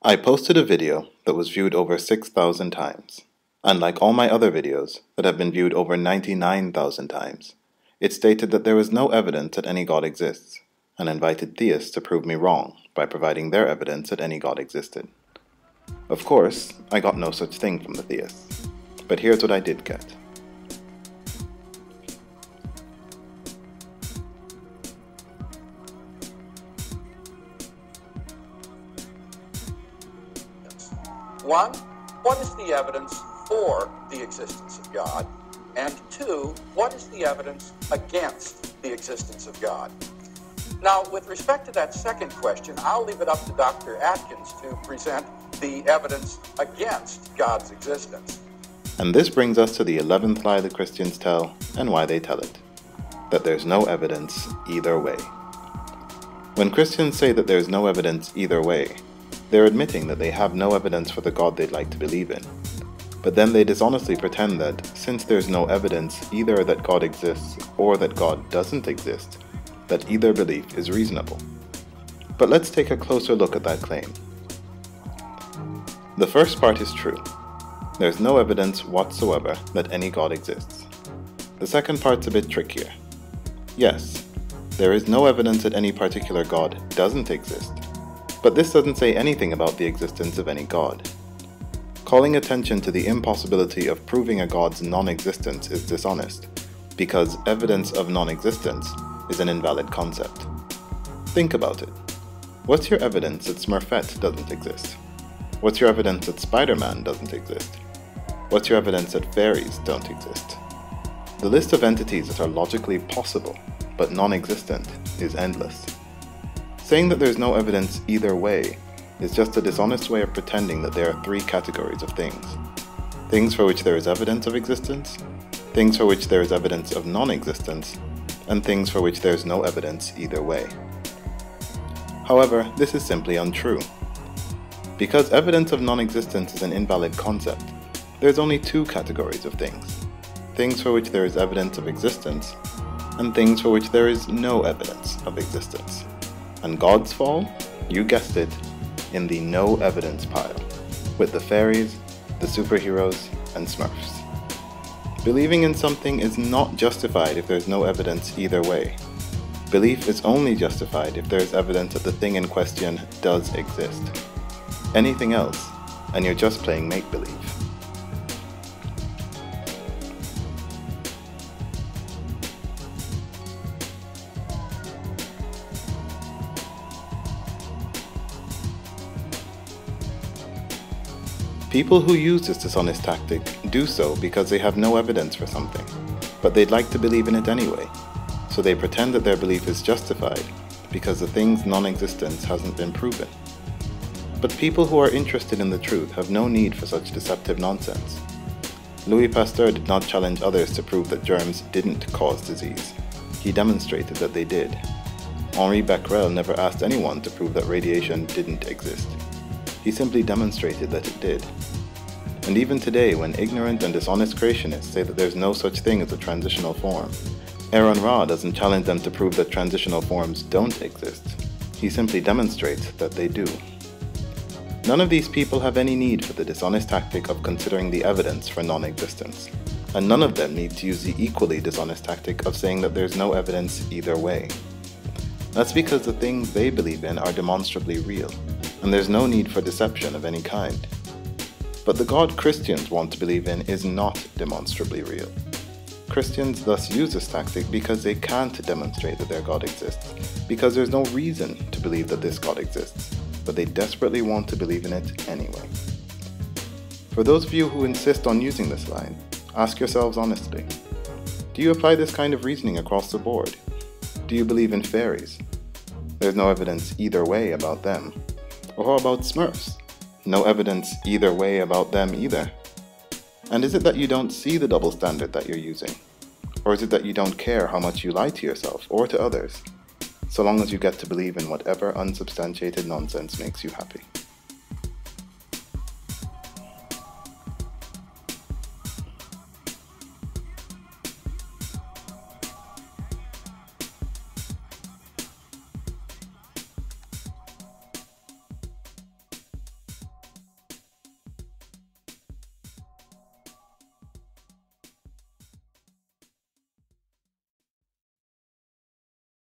I posted a video that was viewed over 6,000 times. Unlike all my other videos that have been viewed over 99,000 times, it stated that there was no evidence that any God exists, and invited theists to prove me wrong by providing their evidence that any God existed. Of course, I got no such thing from the theists, but here's what I did get. One, what is the evidence for the existence of God? And two, what is the evidence against the existence of God? Now, with respect to that second question, I'll leave it up to Dr. Atkins to present the evidence against God's existence. And this brings us to the 11th lie the Christians tell and why they tell it, that there's no evidence either way. When Christians say that there's no evidence either way, they're admitting that they have no evidence for the God they'd like to believe in. But then they dishonestly pretend that, since there's no evidence either that God exists or that God doesn't exist, that either belief is reasonable. But let's take a closer look at that claim. The first part is true. There's no evidence whatsoever that any God exists. The second part's a bit trickier. Yes, there is no evidence that any particular God doesn't exist. But this doesn't say anything about the existence of any God. Calling attention to the impossibility of proving a God's non-existence is dishonest, because evidence of non-existence is an invalid concept. Think about it. What's your evidence that Smurfette doesn't exist? What's your evidence that Spider-Man doesn't exist? What's your evidence that fairies don't exist? The list of entities that are logically possible, but non-existent, is endless. Saying that there's no evidence either way is just a dishonest way of pretending that there are three categories of things. Things for which there is evidence of existence, things for which there is evidence of non-existence, and things for which there is no evidence either way. However, this is simply untrue. Because evidence of non-existence is an invalid concept, there's only two categories of things. Things for which there is evidence of existence, and things for which there is no evidence of existence. And gods fall, you guessed it, in the no evidence pile, with the fairies, the superheroes, and Smurfs. Believing in something is not justified if there's no evidence either way. Belief is only justified if there is evidence that the thing in question does exist. Anything else, and you're just playing make-believe. People who use this dishonest tactic do so because they have no evidence for something, but they'd like to believe in it anyway, so they pretend that their belief is justified because the thing's non-existence hasn't been proven. But people who are interested in the truth have no need for such deceptive nonsense. Louis Pasteur did not challenge others to prove that germs didn't cause disease. He demonstrated that they did. Henri Becquerel never asked anyone to prove that radiation didn't exist. He simply demonstrated that it did. And even today, when ignorant and dishonest creationists say that there's no such thing as a transitional form, Aaron Ra doesn't challenge them to prove that transitional forms don't exist. He simply demonstrates that they do. None of these people have any need for the dishonest tactic of considering the evidence for non-existence, and none of them need to use the equally dishonest tactic of saying that there's no evidence either way. That's because the things they believe in are demonstrably real, and there's no need for deception of any kind. But the God Christians want to believe in is not demonstrably real. Christians thus use this tactic because they can't demonstrate that their God exists, because there's no reason to believe that this God exists, but they desperately want to believe in it anyway. For those of you who insist on using this line, ask yourselves honestly, do you apply this kind of reasoning across the board? Do you believe in fairies? There's no evidence either way about them. Or how about Smurfs? No evidence either way about them either. And is it that you don't see the double standard that you're using? Or is it that you don't care how much you lie to yourself or to others, so long as you get to believe in whatever unsubstantiated nonsense makes you happy?